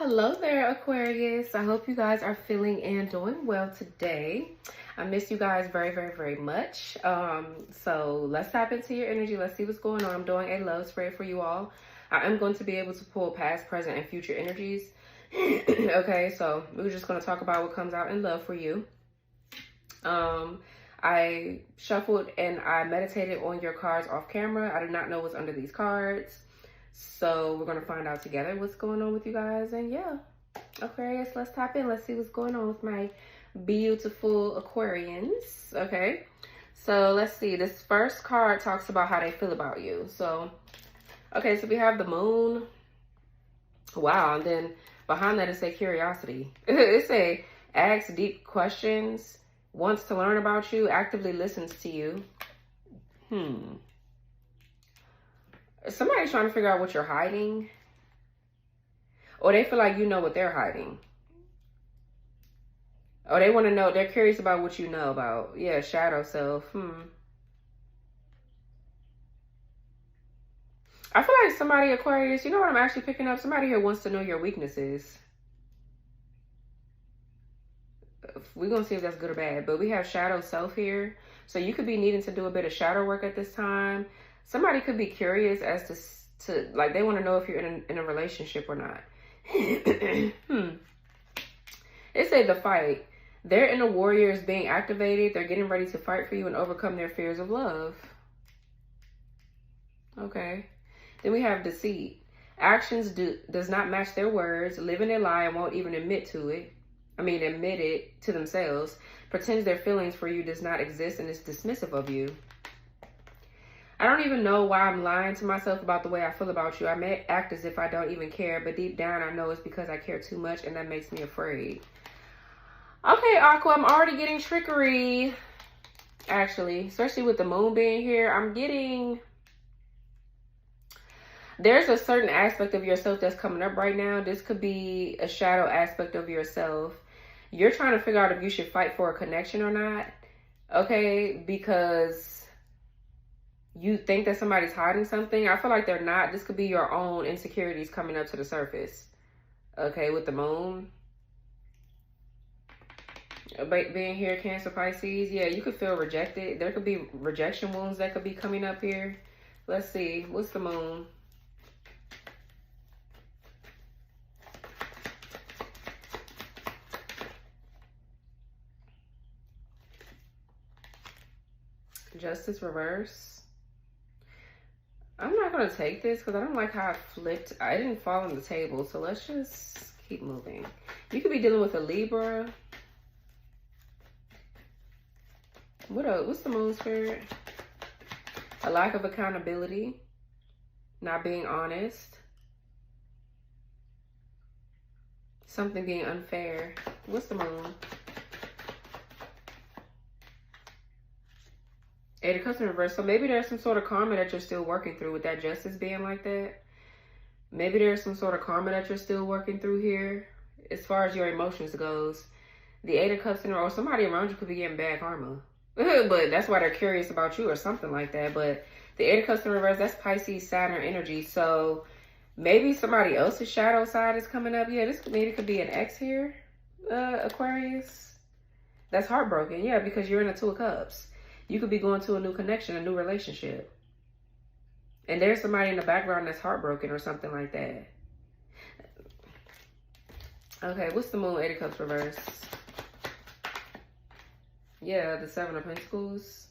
Hello there, Aquarius. I hope you guys are feeling and doing well today. I miss you guys very much. So let's tap into your energy. Let's see what's going on. I'm doing a love spread for you all. I am going to be able to pull past, present, and future energies. Okay, so we're just going to talk about what comes out in love for you. I shuffled and I meditated on your cards off camera. I did not know what's under these cards. So we're going to find out together what's going on with you guys. And yeah, Aquarius, let's tap in. Let's see what's going on with my beautiful Aquarians. Okay, so let's see. This first card talks about how they feel about you. So, okay, so we have the moon. Wow, and then behind that it say curiosity. It say asks deep questions, wants to learn about you, actively listens to you. Somebody's trying to figure out what you're hiding. Or they feel like you know what they're hiding. Or they want to know, they're curious about what you know about. Yeah, shadow self. I feel like somebody, Aquarius, you know what I'm actually picking up? Somebody here wants to know your weaknesses. We're going to see if that's good or bad. But we have shadow self here. So you could be needing to do a bit of shadow work at this time. Somebody could be curious as to like, they want to know if you're in a relationship or not. It said the fight. Their inner warrior is being activated. They're getting ready to fight for you and overcome their fears of love. Okay. Then we have deceit. Actions does not match their words. Live in their lie and won't even admit it to themselves. Pretends their feelings for you does not exist and is dismissive of you. I don't even know why I'm lying to myself about the way I feel about you. I may act as if I don't even care, but deep down I know it's because I care too much and that makes me afraid. Okay, Aqua, I'm already getting trickery. Actually, especially with the moon being here, I'm getting... There's a certain aspect of yourself that's coming up right now. This could be a shadow aspect of yourself. You're trying to figure out if you should fight for a connection or not. Okay, because you think that somebody's hiding something. I feel like they're not. This could be your own insecurities coming up to the surface. Okay, with the moon. Being here, Cancer, Pisces. Yeah, you could feel rejected. There could be rejection wounds that could be coming up here. Let's see. What's the moon? Justice reverse. I'm not going to take this because I don't like how I flipped. I didn't fall on the table. So let's just keep moving. You could be dealing with a Libra. What's the moon spirit? A lack of accountability. Not being honest. Something being unfair. What's the moon? Eight of Cups in reverse. So maybe there's some sort of karma that you're still working through with that justice being like that. Maybe there's some sort of karma that you're still working through here. As far as your emotions goes. The Eight of Cups in reverse. Or somebody around you could be getting bad karma. But that's why they're curious about you or something like that. But the Eight of Cups in reverse, that's Pisces, Saturn energy. So maybe somebody else's shadow side is coming up. Yeah, this maybe could be an ex here, Aquarius. That's heartbroken. Yeah, because you're in the Two of Cups. You could be going to a new connection, a new relationship. And there's somebody in the background that's heartbroken or something like that. Okay, what's the moon? Eight of Cups reverse. Yeah, the Seven of Pentacles.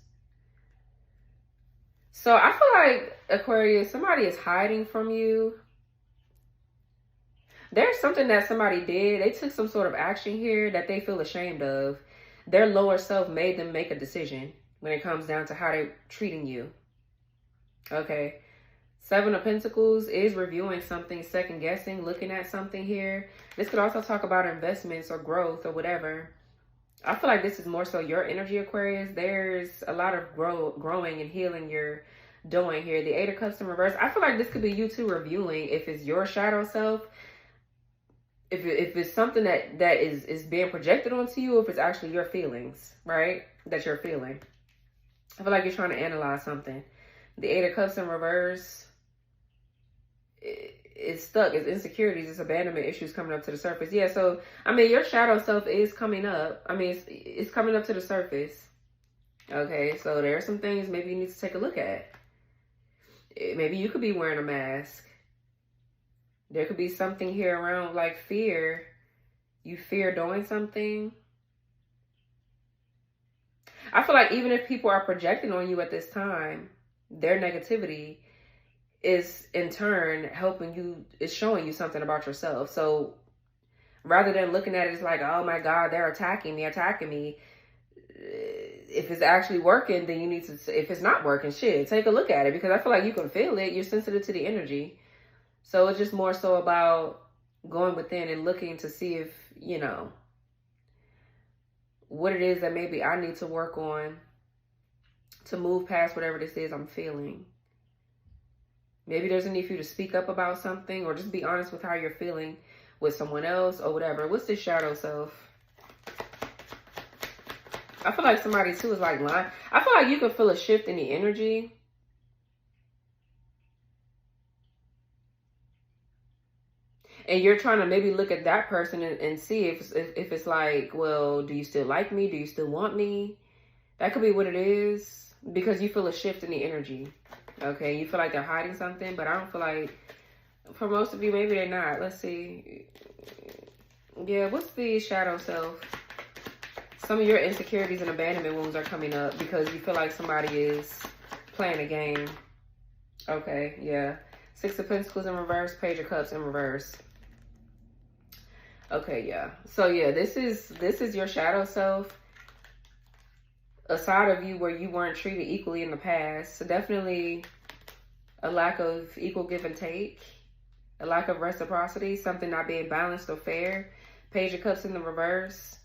So I feel like, Aquarius, somebody is hiding from you. There's something that somebody did. They took some sort of action here that they feel ashamed of. Their lower self made them make a decision when it comes down to how they're treating you. Okay. Seven of Pentacles is reviewing something, second guessing, looking at something here. This could also talk about investments or growth or whatever. I feel like this is more so your energy, Aquarius. There's a lot of growing and healing you're doing here. The Eight of Cups in reverse. I feel like this could be you two reviewing if it's your shadow self. If it's something that is being projected onto you, if it's actually your feelings, right? That you're feeling. I feel like you're trying to analyze something. The Eight of Cups in reverse. it's stuck. It's insecurities. It's abandonment issues coming up to the surface. Yeah, so, I mean, your shadow self is coming up. I mean, it's coming up to the surface. Okay, so there are some things maybe you need to take a look at. Maybe you could be wearing a mask. There could be something here around like fear. You fear doing something. I feel like even if people are projecting on you at this time, their negativity is in turn helping you, is showing you something about yourself. So rather than looking at it as like, oh my God, they're attacking me. If it's actually working, then you need to, if it's not working, shit, take a look at it, because I feel like you can feel it. You're sensitive to the energy. So it's just more so about going within and looking to see if, you know, what it is that maybe I need to work on to move past whatever this is I'm feeling. Maybe there's a need for you to speak up about something, or just be honest with how you're feeling with someone else or whatever. What's this shadow self? I feel like somebody too is like lying. I feel like you can feel a shift in the energy. And you're trying to maybe look at that person and see if it's like, well, do you still like me? Do you still want me? That could be what it is, because you feel a shift in the energy. Okay, you feel like they're hiding something, but I don't feel like, for most of you, maybe they're not. Let's see. Yeah, what's the shadow self? Some of your insecurities and abandonment wounds are coming up because you feel like somebody is playing a game. Okay, yeah. Six of Pentacles in reverse, Page of Cups in reverse. Okay, yeah. So yeah, this is your shadow self. A side of you where you weren't treated equally in the past. So definitely a lack of equal give and take. A lack of reciprocity. Something not being balanced or fair. Page of Cups in the reverse.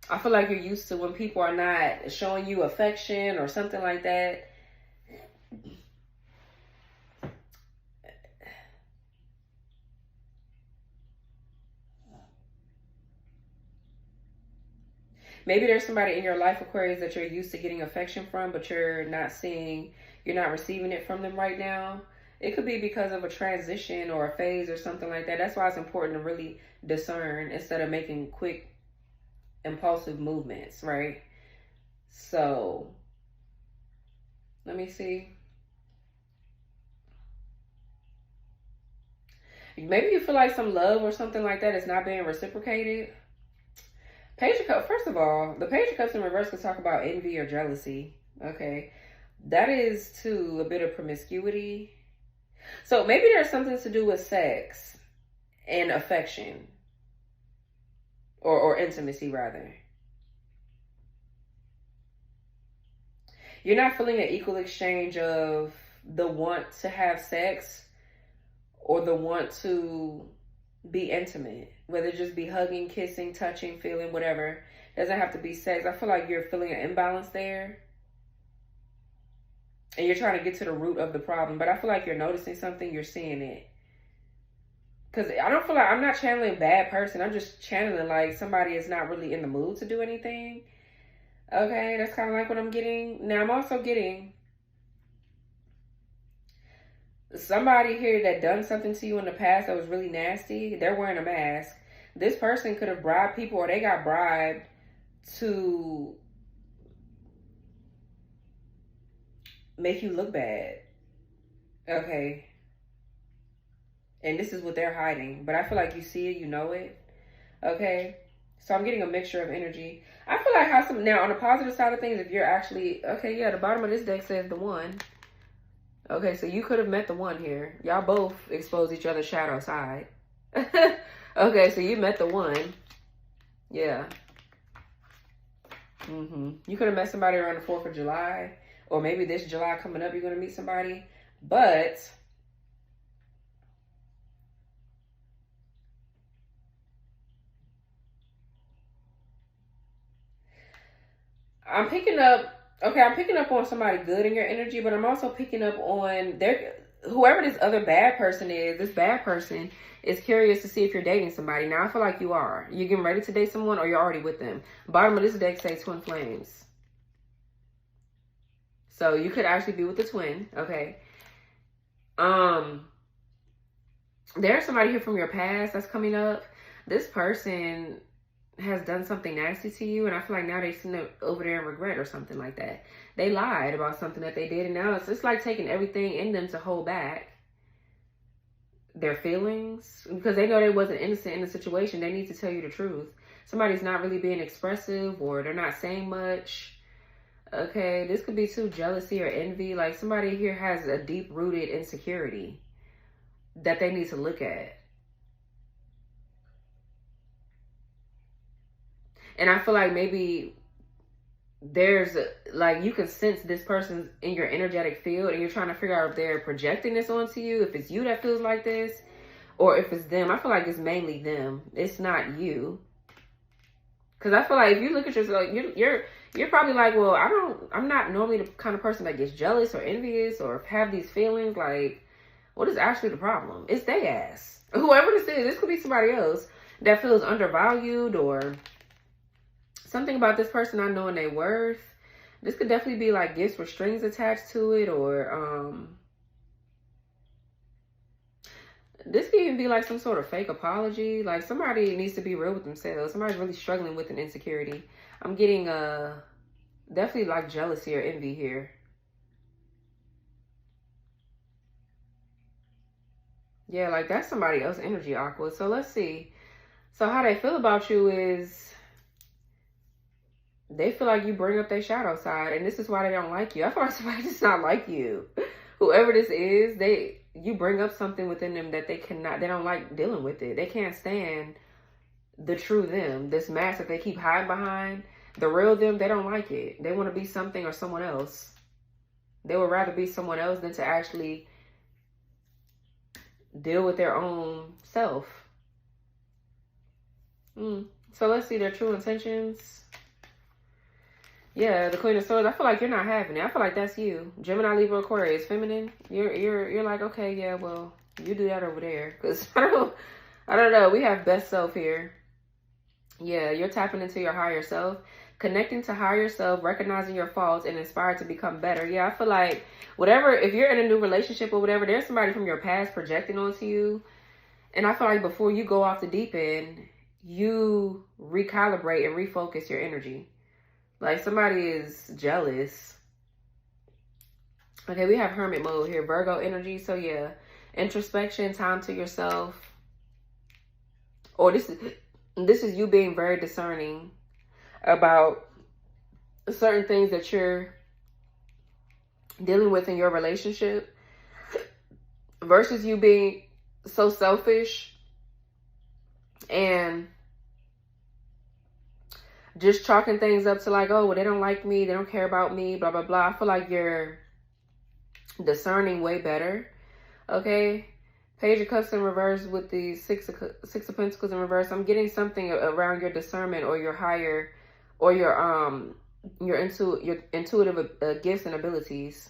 I feel like you're used to when people are not showing you affection or something like that. Maybe there's somebody in your life, Aquarius, that you're used to getting affection from, but you're not receiving it from them right now. It could be because of a transition or a phase or something like that. That's why it's important to really discern instead of making quick, impulsive movements, right? So, let me see. Maybe you feel like some love or something like that is not being reciprocated. Page of Cups, first of all, the Page of Cups in reverse can talk about envy or jealousy. Okay. That is, too, a bit of promiscuity. So maybe there's something to do with sex and affection. Or intimacy, rather. You're not feeling an equal exchange of the want to have sex or the want to be intimate, whether it just be hugging, kissing, touching, feeling, whatever. Doesn't have to be sex. I feel like you're feeling an imbalance there, and you're trying to get to the root of the problem. But I feel like you're noticing something, you're seeing it, because I don't feel like, I'm not channeling a bad person. I'm just channeling like somebody is not really in the mood to do anything. Okay, that's kind of like what I'm getting. Now I'm also getting somebody here that done something to you in the past that was really nasty. They're wearing a mask. This person could have bribed people, or they got bribed to make you look bad. Okay. And this is what they're hiding. But I feel like you see it, you know it. Okay. So I'm getting a mixture of energy. I feel like how now on the positive side of things, if you're actually, okay, yeah, the bottom of this deck says the one. Okay, so you could have met the one here. Y'all both exposed each other's shadow side. Okay, so you met the one. Yeah. You could have met somebody around the 4th of July. Or maybe this July coming up, you're going to meet somebody. But I'm picking up, okay, I'm picking up on somebody good in your energy, but I'm also picking up on whoever this other bad person is. This bad person is curious to see if you're dating somebody. Now, I feel like you are. You're getting ready to date someone, or you're already with them. Bottom of this deck says twin flames. So you could actually be with the twin, okay? There's somebody here from your past that's coming up. This person has done something nasty to you, and I feel like now they sit over there in regret or something like that. They lied about something that they did, and now it's like taking everything in them to hold back their feelings because they know they wasn't innocent in the situation. They need to tell you the truth. Somebody's not really being expressive, or they're not saying much. Okay, this could be too jealousy or envy. Like somebody here has a deep-rooted insecurity that they need to look at. And I feel like maybe there's like you can sense this person's in your energetic field, and you're trying to figure out if they're projecting this onto you, if it's you that feels like this, or if it's them. I feel like it's mainly them. It's not you. Because I feel like if you look at yourself, you're probably like, well, I'm not normally the kind of person that gets jealous or envious or have these feelings. Like, what is actually the problem? It's they ass. Whoever this is, this could be somebody else that feels undervalued, or something about this person not knowing their worth. This could definitely be like gifts with strings attached to it, or this could even be like some sort of fake apology. Like somebody needs to be real with themselves. Somebody's really struggling with an insecurity. I'm getting definitely like jealousy or envy here. Yeah, like that's somebody else's energy, Aqua. So let's see. So how they feel about you is they feel like you bring up their shadow side, and this is why they don't like you. I feel like somebody does not like you. Whoever this is, you bring up something within them that they don't like dealing with it. They can't stand the true them, this mask that they keep hiding behind. The real them, they don't like it. They want to be something or someone else. They would rather be someone else than to actually deal with their own self. So let's see their true intentions. Yeah, the Queen of Swords. I feel like you're not having it. I feel like that's you. Gemini, Libra, Aquarius, feminine. You're like, okay, yeah, well, you do that over there. Because I don't know. We have best self here. Yeah, you're tapping into your higher self, connecting to higher self, recognizing your faults, and inspired to become better. Yeah, I feel like if you're in a new relationship or whatever, there's somebody from your past projecting onto you. And I feel like before you go off the deep end, you recalibrate and refocus your energy. Like somebody is jealous. Okay, we have hermit mode here, Virgo energy. So yeah, introspection, time to yourself. Or this is you being very discerning about certain things that you're dealing with in your relationship, versus you being so selfish and just chalking things up to like, oh, well, they don't like me, they don't care about me, blah, blah, blah. I feel like you're discerning way better. Okay. Page of Cups in reverse with the Six of Pentacles in reverse. I'm getting something around your discernment or your higher, or your intuitive gifts and abilities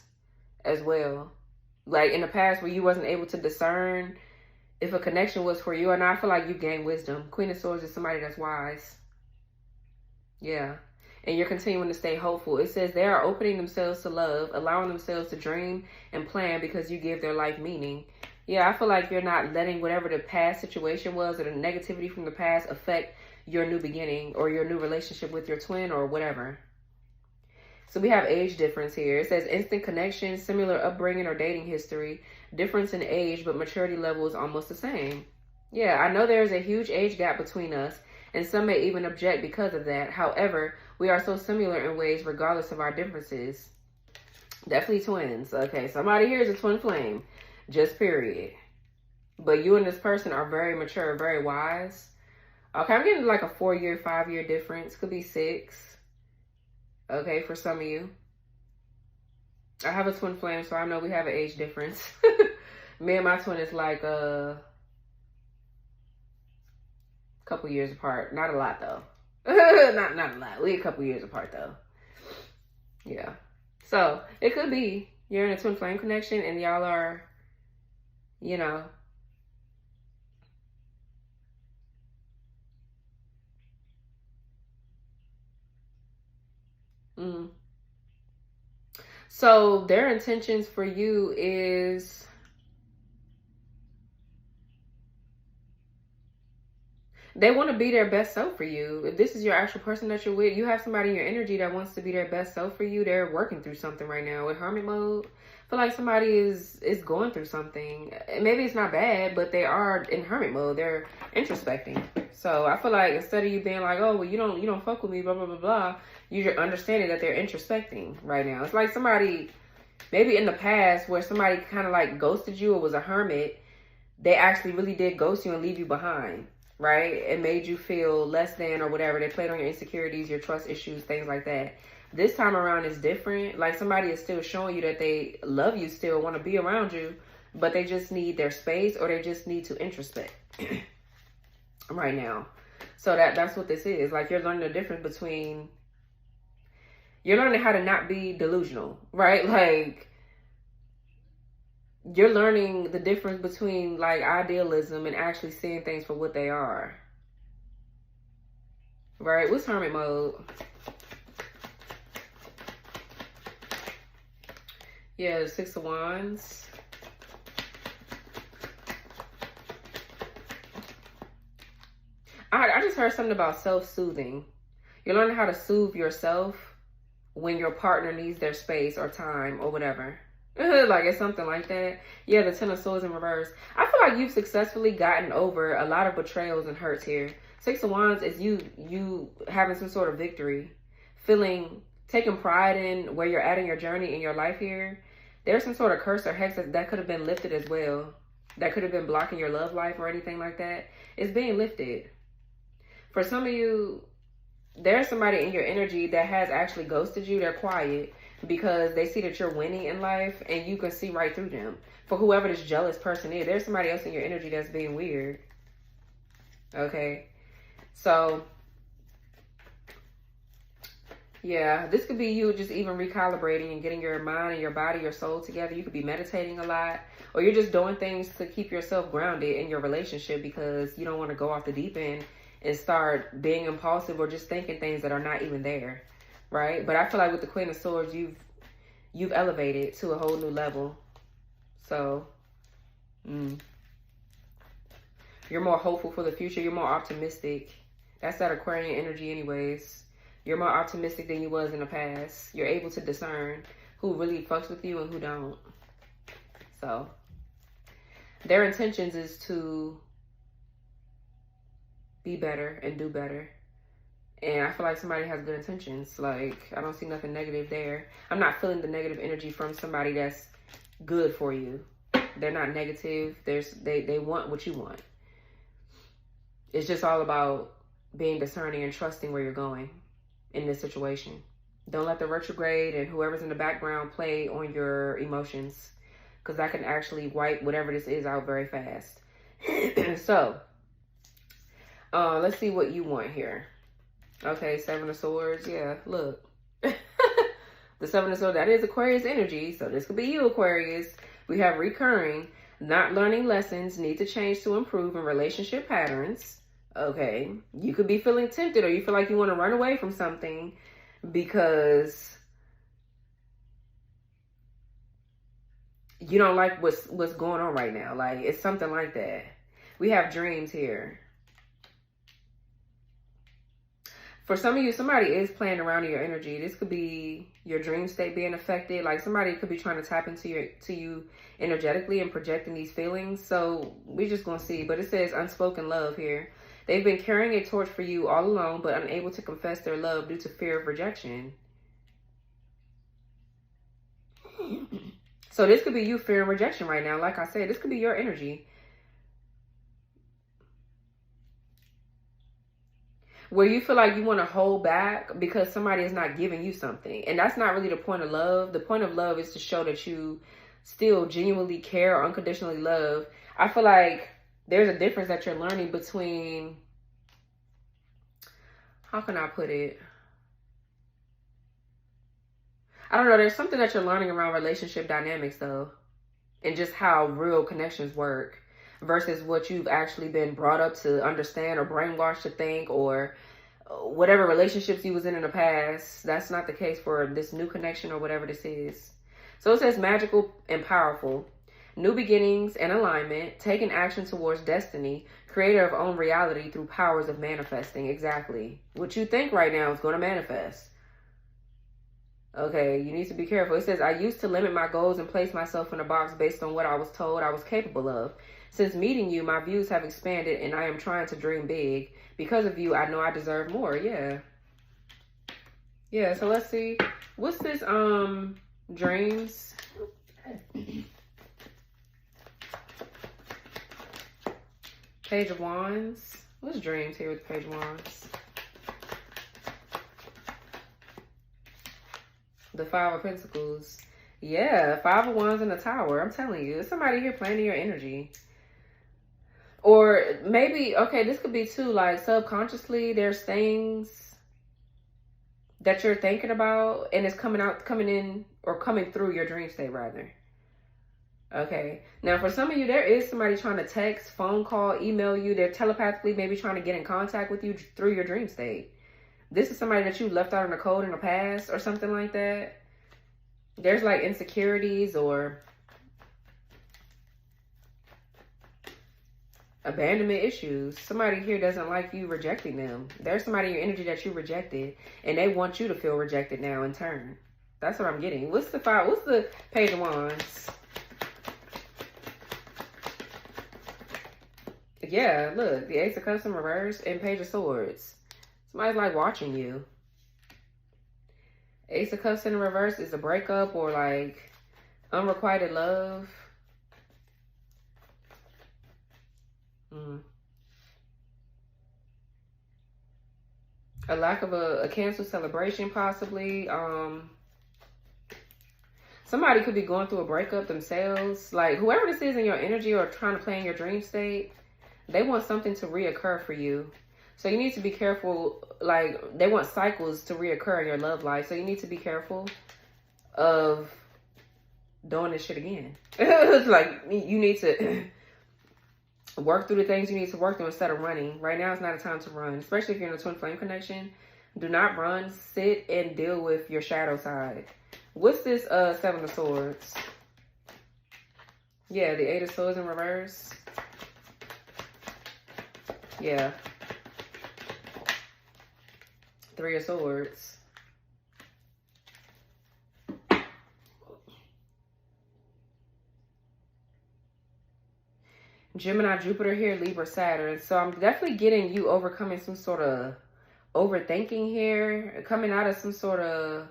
as well. Like in the past where you wasn't able to discern if a connection was for you or not, I feel like you gain wisdom. Queen of Swords is somebody that's wise. Yeah. And you're continuing to stay hopeful. It says they are opening themselves to love, allowing themselves to dream and plan because you give their life meaning. Yeah, I feel like you're not letting whatever the past situation was or the negativity from the past affect your new beginning or your new relationship with your twin or whatever. So we have age difference here. It says instant connection, similar upbringing or dating history, difference in age, but maturity level is almost the same. Yeah, I know there's a huge age gap between us, and some may even object because of that. However, we are so similar in ways regardless of our differences. Definitely twins. Okay, somebody here is a twin flame. Just period. But you and this person are very mature, very wise. Okay, I'm getting like a 4-year, 5-year difference. Could be 6. Okay, for some of you. I have a twin flame, so I know we have an age difference. Me and my twin is like a couple years apart. Not a lot though. not a lot. We a couple years apart though. Yeah. So it could be you're in a twin flame connection and y'all are, you know, so their intentions for you is They want to be their best self for you. If this is your actual person that you're with, you have somebody in your energy that wants to be their best self for you. They're working through something right now. With hermit mode, I feel like somebody is going through something. Maybe it's not bad, but they are in hermit mode. They're introspecting. So I feel like instead of you being like, oh, well, you don't fuck with me, blah, blah, blah, blah, you're understanding that they're introspecting right now. It's like somebody, maybe in the past where somebody kind of like ghosted you or was a hermit, they actually really did ghost you and leave you behind. Right? It made you feel less than or whatever. They played on your insecurities, your trust issues, things like that. This time around is different. Like somebody is still showing you that they love you still, want to be around you, but they just need their space or they just need to introspect right now. So that's what this is. Like you're learning the difference between, you're learning how to not be delusional, right? Like you're learning the difference between like idealism and actually seeing things for what they are. Right? What's hermit mode? Yeah, the 6 of Wands. I just heard something about self-soothing. You're learning how to soothe yourself when your partner needs their space or time or whatever. Like it's something like that. Yeah, the 10 of Swords in reverse. I feel like you've successfully gotten over a lot of betrayals and hurts here. 6 of Wands is you having some sort of victory, taking pride in where you're at in your journey in your life here. There's some sort of curse or hex that could have been lifted as well. That could have been blocking your love life or anything like that. It's being lifted. For some of you, there's somebody in your energy that has actually ghosted you. They're quiet because they see that you're winning in life and you can see right through them. For whoever this jealous person is, there's somebody else in your energy that's being weird. Okay. So, yeah, this could be you just even recalibrating and getting your mind and your body, your soul together. You could be meditating a lot, or you're just doing things to keep yourself grounded in your relationship because you don't want to go off the deep end and start being impulsive or just thinking things that are not even there. Right? But I feel like with the Queen of Swords, you've elevated to a whole new level. So, you're more hopeful for the future. You're more optimistic. That's that Aquarian energy anyways. You're more optimistic than you was in the past. You're able to discern who really fucks with you and who don't. So, their intentions is to be better and do better. And I feel like somebody has good intentions. Like, I don't see nothing negative there. I'm not feeling the negative energy from somebody that's good for you. They're not negative. They want what you want. It's just all about being discerning and trusting where you're going in this situation. Don't let the retrograde and whoever's in the background play on your emotions, because that can actually wipe whatever this is out very fast. So, let's see what you want here. Okay, 7 of Swords. Yeah, look. The 7 of Swords, that is Aquarius energy. So this could be you, Aquarius. We have recurring, not learning lessons, need to change to improve in relationship patterns. Okay, you could be feeling tempted, or you feel like you want to run away from something because you don't like what's going on right now. Like, it's something like that. We have dreams here. For some of you, somebody is playing around in your energy. This could be your dream state being affected. Like, somebody could be trying to tap into you energetically and projecting these feelings. So we're just going to see. But it says unspoken love here. They've been carrying a torch for you all alone, but unable to confess their love due to fear of rejection. So this could be you fearing rejection right now. Like I said, this could be your energy. Where you feel like you want to hold back because somebody is not giving you something. And that's not really the point of love. The point of love is to show that you still genuinely care or unconditionally love. I feel like there's a difference that you're learning between, how can I put it? I don't know. There's something that you're learning around relationship dynamics though. And just how real connections work versus what you've actually been brought up to understand or brainwashed to think, or whatever relationships you was in the past. That's not the case for this new connection or whatever this is. So it says magical and powerful. New beginnings and alignment, taking action towards destiny, Creator of own reality through powers of manifesting. Exactly. What you think right now is going to manifest. Okay, you need to be careful. It says, I used to limit my goals and place myself in a box based on what I was told I was capable of. Since meeting you, my views have expanded and I am trying to dream big. Because of you, I know I deserve more. Yeah. Yeah, so let's see. What's this, dreams? Page of Wands. What's dreams here with Page of Wands? The Five of Pentacles. Yeah, Five of Wands in the Tower. I'm telling you, there's somebody here playing in your energy. Or maybe, okay, this could be too, like subconsciously there's things that you're thinking about and it's coming in or coming through your dream state rather. Okay. Now for some of you, there is somebody trying to text, phone call, email you. They're telepathically maybe trying to get in contact with you through your dream state. This is somebody that you left out in the cold in the past or something like that. There's like insecurities or abandonment issues. Somebody here doesn't like you rejecting them. There's somebody in your energy that you rejected and they want you to feel rejected now in turn. That's what I'm getting. What's the Page of Wands? Yeah, look, the Ace of Cups in reverse and Page of Swords. Somebody's like watching you. Ace of Cups in reverse is a breakup or like unrequited love. A lack of a canceled celebration possibly. Somebody could be going through a breakup themselves. Like whoever this is in your energy or trying to play in your dream state, they want something to reoccur for you. So you need to be careful. Like they want cycles to reoccur in your love life. So you need to be careful of doing this shit again. It's like you need to work through the things you need to work through instead of running. Right now is not a time to run, especially if you're in a twin flame connection. Do not run. Sit and deal with your shadow side. What's this Seven of Swords? Yeah, the Eight of Swords in reverse. Yeah. Three of Swords. Gemini, Jupiter here, Libra, Saturn. So I'm definitely getting you overcoming some sort of overthinking here. Coming out of some sort of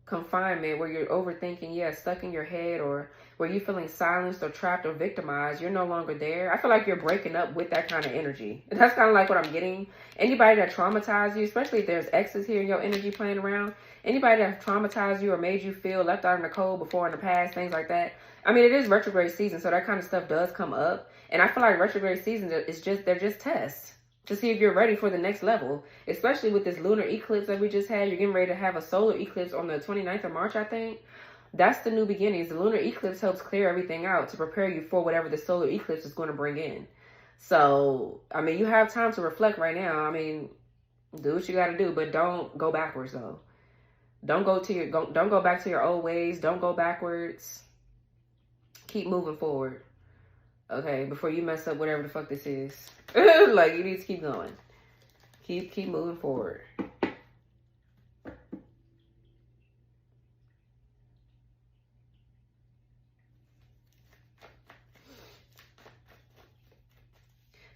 confinement where you're overthinking, yeah, stuck in your head, or where you're feeling silenced or trapped or victimized. You're no longer there. I feel like you're breaking up with that kind of energy. That's kind of like what I'm getting. Anybody that traumatized you, especially if there's exes here in your energy playing around, anybody that traumatized you or made you feel left out in the cold before in the past, things like that. I mean, it is retrograde season, so that kind of stuff does come up. And I feel like retrograde season is they're just tests to see if you're ready for the next level, especially with this lunar eclipse that we just had. You're getting ready to have a solar eclipse on the 29th of March, I think. That's the new beginnings. The lunar eclipse helps clear everything out to prepare you for whatever the solar eclipse is going to bring in. So, I mean, you have time to reflect right now. I mean, do what you got to do, but don't go backwards though. Don't go back to your old ways. Don't go backwards. Keep moving forward. Okay, before you mess up whatever the fuck this is. Like, you need to keep going. Keep moving forward.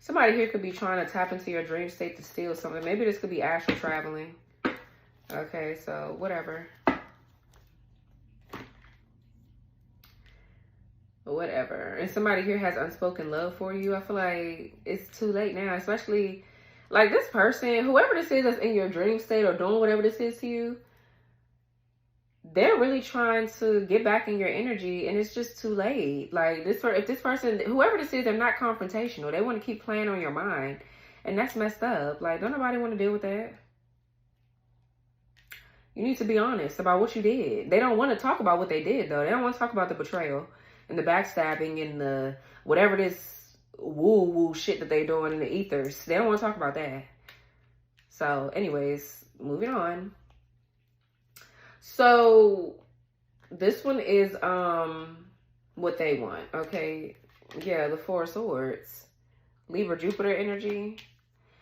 Somebody here could be trying to tap into your dream state to steal something. Maybe this could be astral traveling. Okay, so whatever. Whatever. And somebody here has unspoken love for you. I feel like it's too late now, especially like this person, whoever this is that's in your dream state or doing whatever this is to you, they're really trying to get back in your energy and it's just too late. Like if this person, whoever this is, they're not confrontational. They want to keep playing on your mind and that's messed up. Like, don't nobody want to deal with that. You need to be honest about what you did. They don't want to talk about what they did though. They don't want to talk about the betrayal and the backstabbing and the whatever this woo shit that they doing in the ethers. They don't want to talk about that. So anyways, moving on. So this one is what they want. Okay, Yeah, the Four of Swords. Libra, Jupiter energy.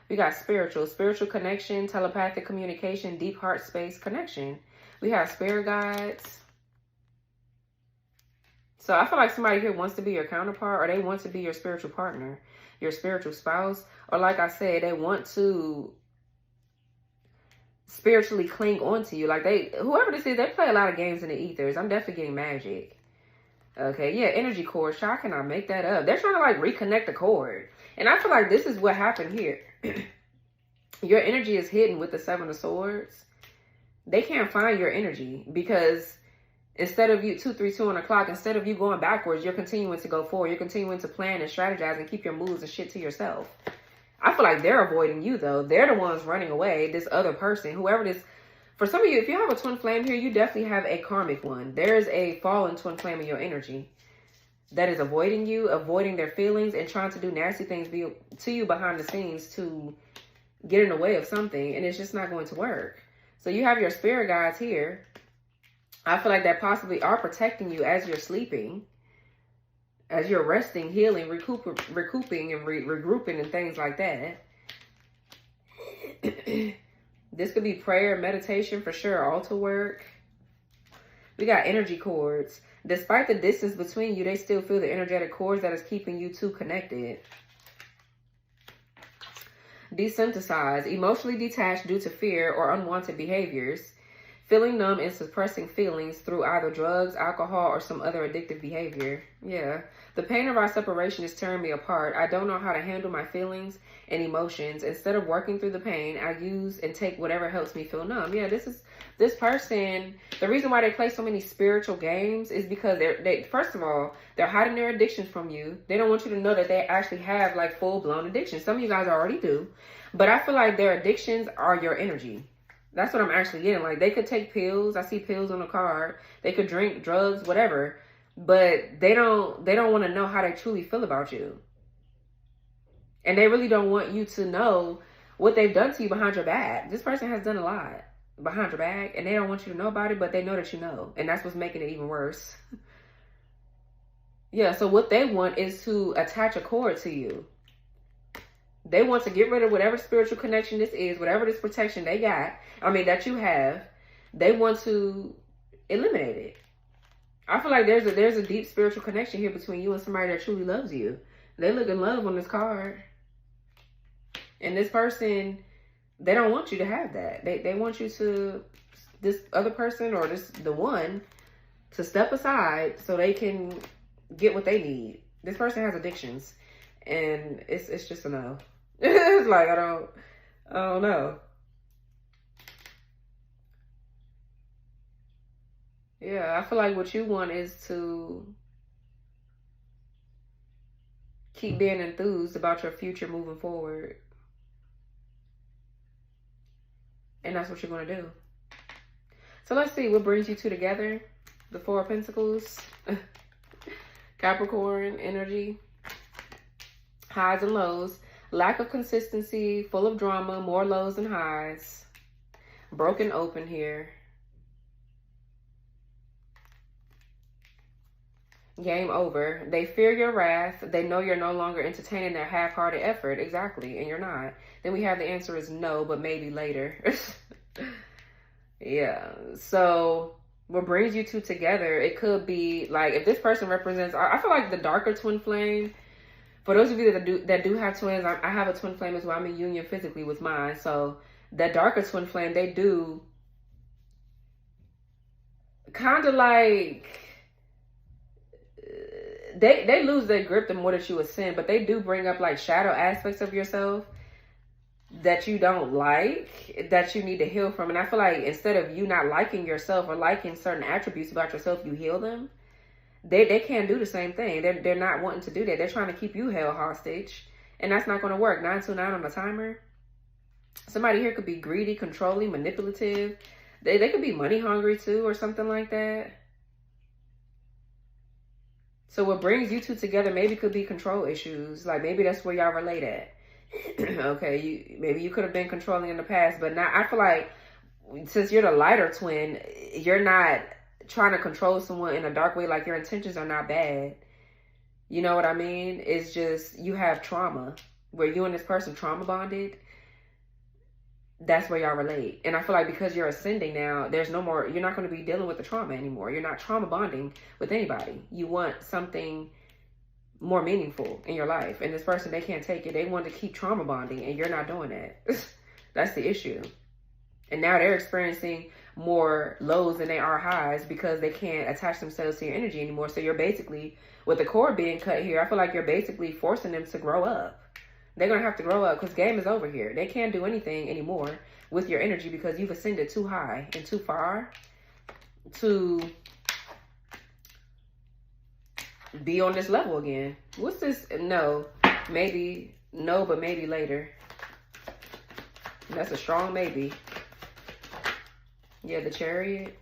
We got spiritual connection, telepathic communication, deep heart space connection. We have spirit guides. So I feel like somebody here wants to be your counterpart, or they want to be your spiritual partner, your spiritual spouse, or like I said, they want to spiritually cling on to you. Like whoever this is, they play a lot of games in the ethers. I'm definitely getting magic. Okay, yeah, energy cord. How can I make that up? They're trying to like reconnect the cord. And I feel like this is what happened here. Your energy is hidden with the Seven of Swords. They can't find your energy because instead of you 2, 3, 2 on the clock, instead of you going backwards, you're continuing to go forward. You're continuing to plan and strategize and keep your moves and shit to yourself. I feel like they're avoiding you though. They're the ones running away. This other person, whoever this. For some of you, if you have a twin flame here, you definitely have a karmic one. There's a fallen twin flame in your energy that is avoiding you, avoiding their feelings, and trying to do nasty things to you behind the scenes to get in the way of something, and it's just not going to work. So you have your spirit guides here. I feel like that possibly are protecting you as you're sleeping, as you're resting, healing, recouping, and regrouping and things like that. This could be prayer, meditation for sure, altar work. We got energy cords. Despite the distance between you, they still feel the energetic cords that is keeping you two connected. Desensitized, emotionally detached due to fear or unwanted behaviors. Feeling numb and suppressing feelings through either drugs, alcohol, or some other addictive behavior. Yeah. The pain of our separation is tearing me apart. I don't know how to handle my feelings and emotions. Instead of working through the pain, I use and take whatever helps me feel numb. Yeah, this person, the reason why they play so many spiritual games is because they first of all, they're hiding their addictions from you. They don't want you to know that they actually have like full-blown addictions. Some of you guys already do. But I feel like their addictions are your energy. That's what I'm actually getting. Like, they could take pills. I see pills on the card. They could drink drugs, whatever. But they don't want to know how they truly feel about you. And they really don't want you to know what they've done to you behind your back. This person has done a lot behind your back, and they don't want you to know about it, but they know that you know. And that's what's making it even worse. Yeah, so what they want is to attach a cord to you. They want to get rid of whatever spiritual connection this is, whatever this protection they got, that you have. They want to eliminate it. I feel like there's a deep spiritual connection here between you and somebody that truly loves you. They look in love on this card. And this person, they don't want you to have that. They want you to, this other person or the one, to step aside so they can get what they need. This person has addictions. And it's just a no. It's like, I don't know. Yeah, I feel like what you want is to keep being enthused about your future moving forward. And that's what you're going to do. So let's see what brings you two together. The Four of Pentacles. Capricorn energy. Highs and lows. Lack of consistency. Full of drama. More lows than highs. Broken open here. Game over. They fear your wrath. They know you're no longer entertaining their half-hearted effort. Exactly. And you're not. Then we have the answer is no, but maybe later. Yeah. So what brings you two together, it could be like, if this person represents, I feel like the darker twin flame, for those of you that do have twins, I have a twin flame as well. I'm in union physically with mine. So that darker twin flame, they do kind of like, they lose their grip the more that you ascend, but they do bring up like shadow aspects of yourself that you don't like, that you need to heal from. And I feel like instead of you not liking yourself or liking certain attributes about yourself, you heal them. They can't do the same thing. They're not wanting to do that. They're trying to keep you held hostage, and that's not going to work. 929 on the timer. Somebody here could be greedy, controlling, manipulative. They could be money hungry too, or something like that. So what brings you two together maybe could be control issues. Like maybe that's where y'all relate at. Okay, maybe you could have been controlling in the past, but now I feel like since you're the lighter twin, you're not trying to control someone in a dark way. Like your intentions are not bad. You know what I mean? It's just, you have trauma where you and this person trauma bonded. That's where y'all relate. And I feel like because you're ascending now, there's no more, you're not going to be dealing with the trauma anymore. You're not trauma bonding with anybody. You want something more meaningful in your life. And this person, they can't take it. They want to keep trauma bonding, and you're not doing that. That's the issue. And now they're experiencing more lows than they are highs because they can't attach themselves to your energy anymore. So you're basically, with the cord being cut here, I feel like you're basically forcing them to grow up. They're going to have to grow up because game is over here. They can't do anything anymore with your energy because you've ascended too high and too far to be on this level again. What's this? No. Maybe. No, but maybe later. That's a strong maybe. Yeah, the Chariot.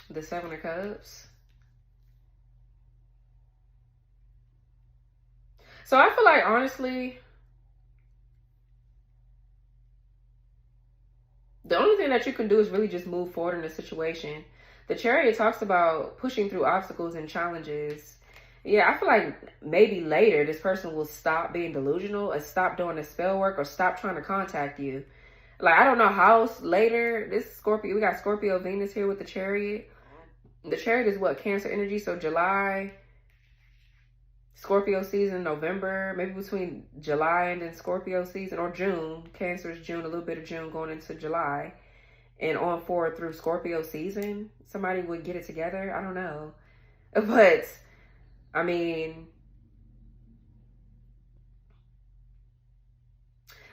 The Seven of Cups. So I feel like, honestly, the only thing that you can do is really just move forward in the situation. The Chariot talks about pushing through obstacles and challenges. Yeah, I feel like maybe later this person will stop being delusional or stop doing the spell work or stop trying to contact you. Like, I don't know how later. This Scorpio, we got Scorpio Venus here with the Chariot. The Chariot is what? Cancer energy. So July, Scorpio season, November, maybe between July and then Scorpio season, or June. Cancer is June, a little bit of June going into July, and on forward through Scorpio season. Somebody would get it together. I don't know. But, I mean,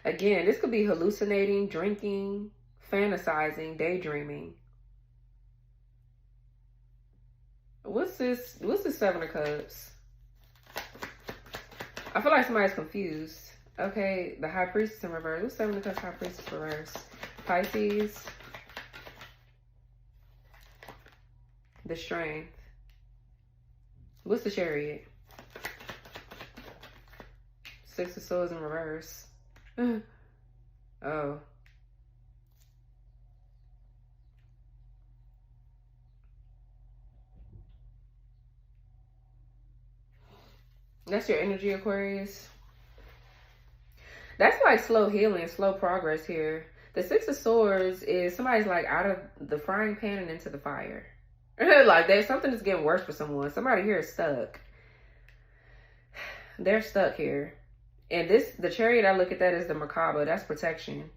again, this could be hallucinating, drinking, fantasizing, daydreaming. What's this? What's the Seven of Cups? I feel like somebody's confused. Okay, the High Priestess in reverse. What's Seven of Cups, High Priestess reverse? Pisces. The Strength. What's the Chariot? Six of Swords in reverse. Oh. That's your energy, Aquarius. That's like slow healing, slow progress here. The Six of Swords is somebody's like out of the frying pan and into the fire. Like there's something that's getting worse for someone. Somebody here is stuck. They're stuck here. And the Chariot, I look at that as the Macabre. That's protection.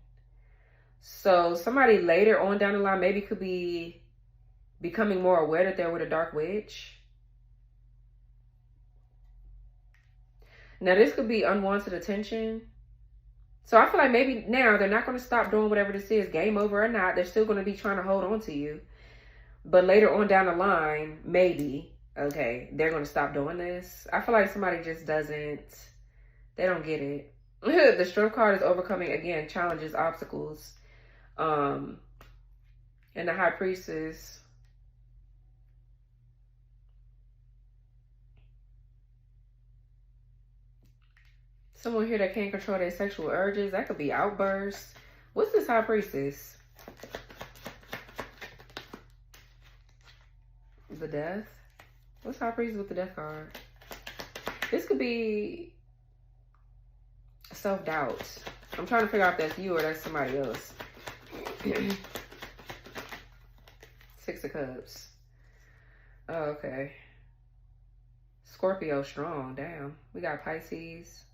So somebody later on down the line maybe could be becoming more aware that they're with a dark witch. Now, this could be unwanted attention. So I feel like maybe now they're not going to stop doing whatever this is, game over or not. They're still going to be trying to hold on to you. But later on down the line, maybe, okay, they're going to stop doing this. I feel like somebody just doesn't, they don't get it. The Strength card is overcoming, again, challenges, obstacles. And the High Priestess. Someone here that can't control their sexual urges. That could be outbursts. What's this High Priestess? The Death. What's High Priestess with the Death card? This could be self-doubt. I'm trying to figure out if that's you or that's somebody else. Six of Cups. Oh, okay. Scorpio strong. Damn. We got Pisces.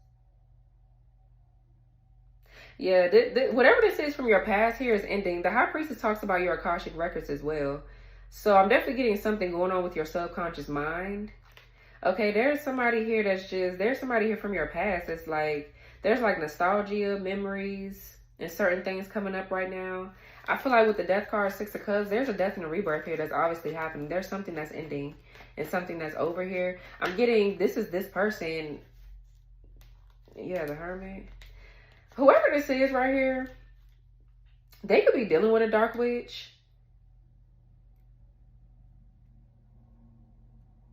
Yeah, whatever this is from your past here is ending. The High Priestess talks about your Akashic records as well. So I'm definitely getting something going on with your subconscious mind. Okay, there's somebody here that's just, there's somebody here from your past that's like, there's like nostalgia, memories, and certain things coming up right now. I feel like with the Death card, Six of Cups, there's a death and a rebirth here that's obviously happening. There's something that's ending and something that's over here. I'm getting, this is this person. Yeah, the Hermit. Whoever this is right here, they could be dealing with a dark witch.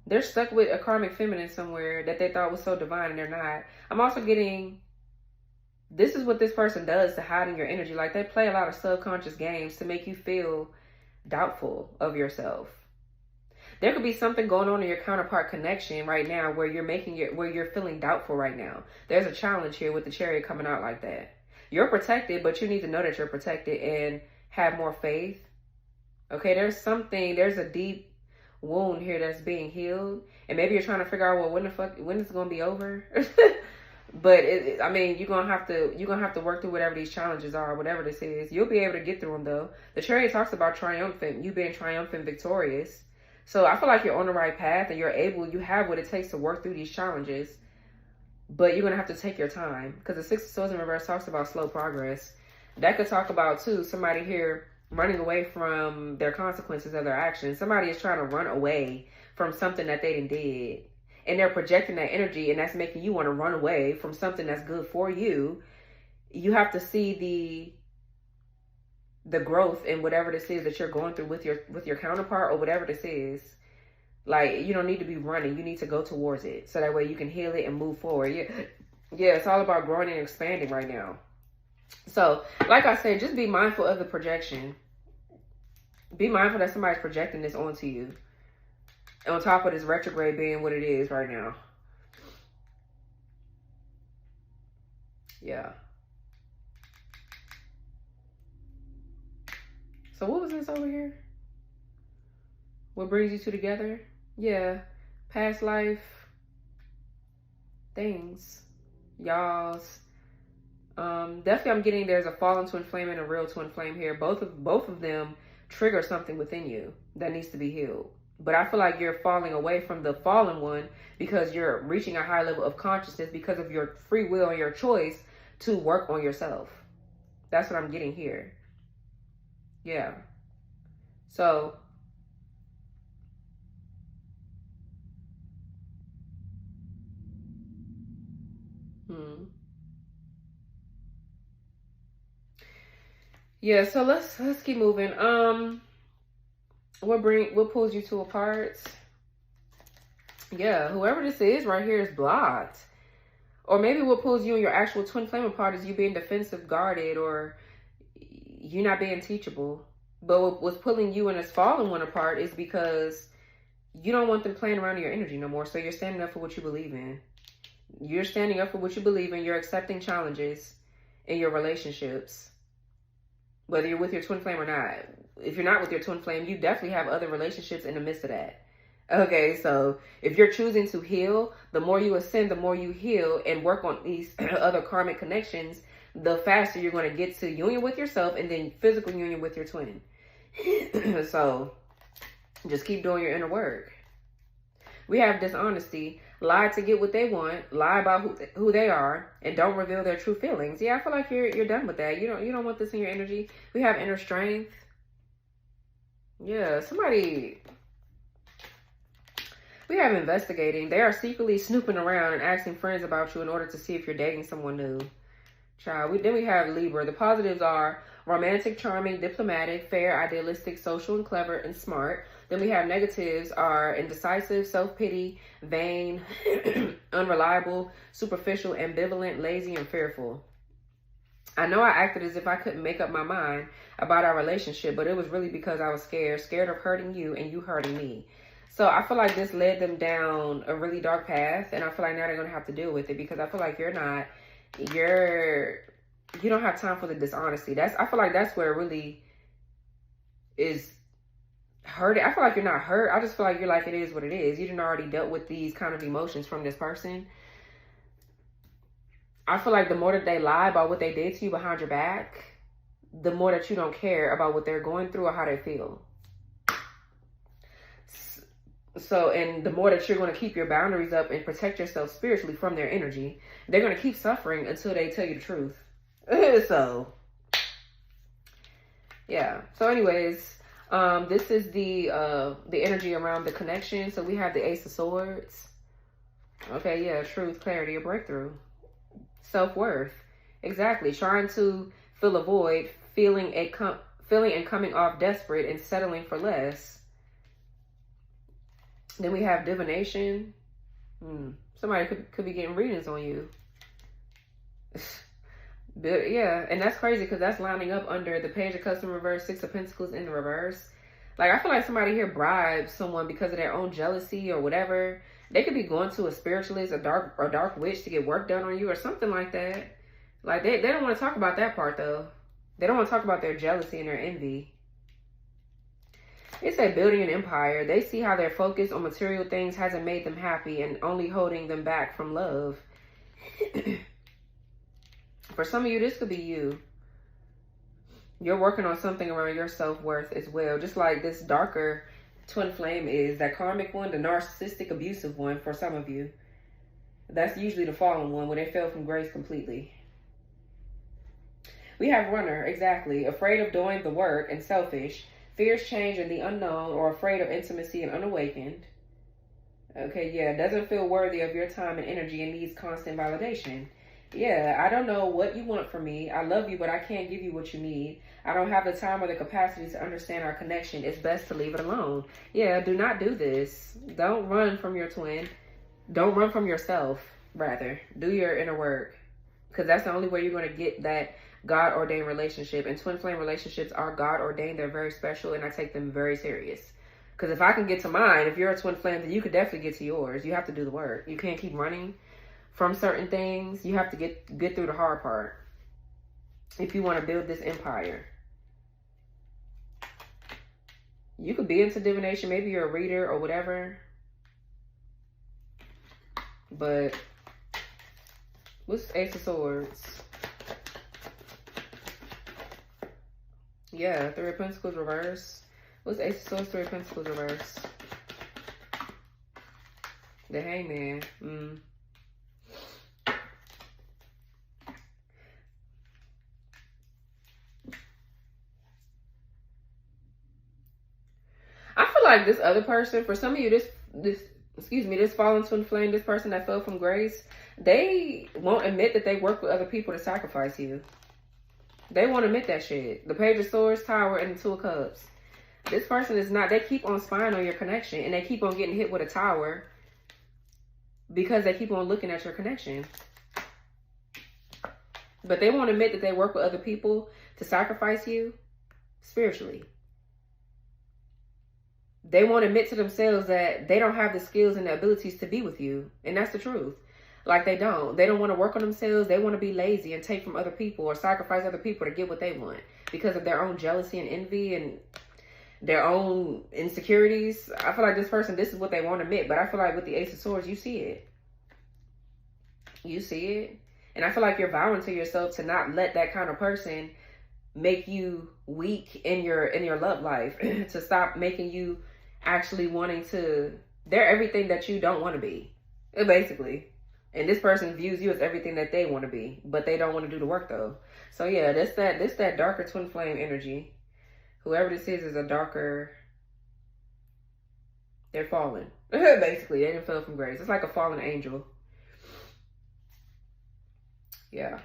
They're stuck with a karmic feminine somewhere that they thought was so divine and they're not. I'm also getting, this is what this person does to hide in your energy. Like they play a lot of subconscious games to make you feel doubtful of yourself. There could be something going on in your counterpart connection right now where where you're feeling doubtful right now. There's a challenge here with the Chariot coming out like that. You're protected, but you need to know that you're protected and have more faith. Okay, there's a deep wound here that's being healed. And maybe you're trying to figure out, well, when is it going to be over? But I mean, you're gonna have to work through whatever these challenges are, whatever this is. You'll be able to get through them though. The Chariot talks about triumphant, you being triumphant, victorious. So I feel like you're on the right path and you have what it takes to work through these challenges. But you're gonna have to take your time, because the Six of Swords in reverse talks about slow progress. That could talk about too somebody here running away from their consequences of their actions. Somebody is trying to run away from something that they did. And they're projecting that energy, and that's making you want to run away from something that's good for you. You have to see the growth in whatever this is that you're going through with your counterpart, or whatever this is. Like, you don't need to be running. You need to go towards it, so that way you can heal it and move forward. Yeah, it's all about growing and expanding right now. So, like I said, just be mindful of the projection. Be mindful that somebody's projecting this onto you. On top of this retrograde being what it is right now. Yeah. So what was this over here? What brings you two together? Yeah. Past life things. Y'all's. Definitely I'm getting there's a fallen twin flame and a real twin flame here. Both of them trigger something within you that needs to be healed. But I feel like you're falling away from the fallen one because you're reaching a high level of consciousness because of your free will and your choice to work on yourself. That's what I'm getting here. Yeah. So, yeah, so let's keep moving. What pulls you two apart? Yeah, whoever this is right here is blocked. Or maybe what pulls you and your actual twin flame apart is you being defensive, guarded, or you not being teachable. But what's pulling you and this fallen one apart is because you don't want them playing around in your energy no more. So you're standing up for what you believe in. You're standing up for what you believe in. You're accepting challenges in your relationships. Whether you're with your twin flame or not. If you're not with your twin flame, you definitely have other relationships in the midst of that. Okay, so if you're choosing to heal, the more you ascend, the more you heal and work on these other karmic connections, the faster you're going to get to union with yourself and then physical union with your twin. So just keep doing your inner work. We have dishonesty, lie to get what they want, lie about who they are, and don't reveal their true feelings. Yeah, I feel like you're done with that. You don't want this in your energy. We have inner strength. Yeah, we have investigating. They are secretly snooping around and asking friends about you in order to see if you're dating someone new. Child. Then we have Libra. The positives are romantic, charming, diplomatic, fair, idealistic, social, and clever, and smart. Then we have negatives are indecisive, self-pity, vain, unreliable, superficial, ambivalent, lazy, and fearful. I know I acted as if I couldn't make up my mind about our relationship, but it was really because I was scared of hurting you and you hurting me. So I feel like this led them down a really dark path, and I feel like now they're going to have to deal with it because I feel like you don't have time for the dishonesty. I feel like that's where it really is hurting. I feel like you're not hurt. I just feel like you're like, it is what it is. You didn't already dealt with these kind of emotions from this person. I feel like the more that they lie about what they did to you behind your back, the more that you don't care about what they're going through or how they feel. So, and the more that you're going to keep your boundaries up and protect yourself spiritually from their energy, they're going to keep suffering until they tell you the truth. So, yeah. So anyways, this is the energy around the connection. So we have the Ace of Swords. Okay, yeah, truth, clarity, a breakthrough. Self-worth. Exactly. Trying to fill a void, feeling and coming off desperate and settling for less. Then we have divination. Somebody could be getting readings on you. But yeah, and that's crazy because that's lining up under the Page of Cups in reverse, Six of Pentacles in the reverse. Like, I feel like somebody here bribes someone because of their own jealousy or whatever. They could be going to a spiritualist, a dark witch to get work done on you or something like that. Like, they don't want to talk about that part, though. They don't want to talk about their jealousy and their envy. It's like building an empire. They see how their focus on material things hasn't made them happy and only holding them back from love. For some of you, this could be you. You're working on something around your self-worth as well. Just like this darker twin flame is. That karmic one, the narcissistic, abusive one for some of you. That's usually the fallen one when they fell from grace completely. We have runner, exactly. Afraid of doing the work and selfish. Fears change and the unknown, or afraid of intimacy and unawakened. Okay, yeah, doesn't feel worthy of your time and energy and needs constant validation. Yeah, I don't know what you want from me. I love you, but I can't give you what you need. I don't have the time or the capacity to understand our connection. It's best to leave it alone. Yeah, do not do this. Don't run from your twin. Don't run from yourself, rather. Do your inner work. Because that's the only way you're going to get that God-ordained relationship. And twin flame relationships are God-ordained. They're very special, and I take them very serious. Because if I can get to mine, if you're a twin flame, then you could definitely get to yours. You have to do the work. You can't keep running from certain things. You have to get through the hard part if you want to build this empire. You could be into divination. Maybe you're a reader or whatever. But what's Ace of Swords? Yeah, Three of Pentacles reverse. What's Ace of Swords, Three of Pentacles reverse? The Hangman. I feel like this other person, for some of you, this fallen twin flame, this person that fell from grace, they won't admit that they work with other people to sacrifice you. They won't admit that shit. The Page of Swords, Tower, and the Two of Cups. This person is not, they keep on spying on your connection, and they keep on getting hit with a tower because they keep on looking at your connection. But they won't admit that they work with other people to sacrifice you spiritually. They won't admit to themselves that they don't have the skills and the abilities to be with you. And that's the truth. Like, they don't. They don't want to work on themselves. They want to be lazy and take from other people or sacrifice other people to get what they want because of their own jealousy and envy and their own insecurities. I feel like this person, this is what they won't admit. But I feel like with the Ace of Swords, you see it. You see it. And I feel like you're vowing to yourself to not let that kind of person make you weak in your love life. To stop making you actually wanting to, they're everything that you don't want to be, basically. And this person views you as everything that they want to be, but they don't want to do the work though. So yeah, this that darker twin flame energy. Whoever this is a darker, they're fallen. Basically, they didn't fall from grace. It's like a fallen angel. Yeah.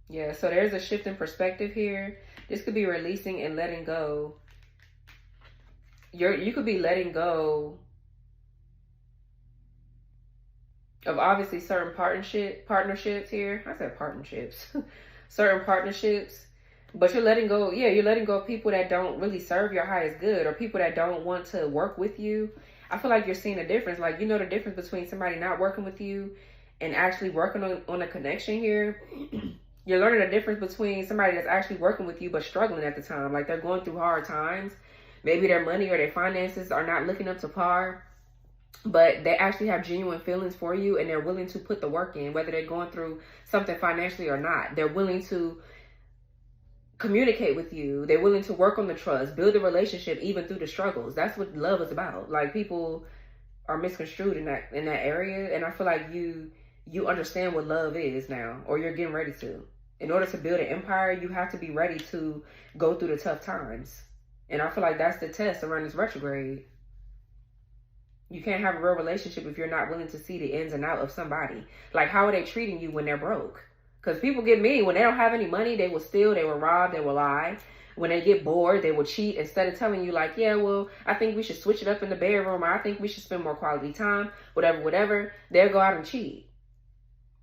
Yeah, so there's a shift in perspective here. This could be releasing and letting go. You could be letting go of obviously certain partnerships here. I said partnerships. Certain partnerships. But you're letting go, yeah, you're letting go of people that don't really serve your highest good or people that don't want to work with you. I feel like you're seeing a difference. Like, you know the difference between somebody not working with you and actually working on a connection here. You're learning the difference between somebody that's actually working with you but struggling at the time. Like, they're going through hard times. Maybe their money or their finances are not looking up to par, but they actually have genuine feelings for you and they're willing to put the work in, whether they're going through something financially or not. They're willing to communicate with you. They're willing to work on the trust, build a relationship even through the struggles. That's what love is about. Like, people are misconstrued in that area, and I feel like you understand what love is now, or you're getting ready to. In order to build an empire, you have to be ready to go through the tough times. And I feel like that's the test around this retrograde. You can't have a real relationship if you're not willing to see the ins and out of somebody. Like, how are they treating you when they're broke? Because people get mean. When they don't have any money, they will steal, they will rob, they will lie. When they get bored, they will cheat instead of telling you like, yeah, well, I think we should switch it up in the bedroom, or I think we should spend more quality time, whatever. They'll go out and cheat.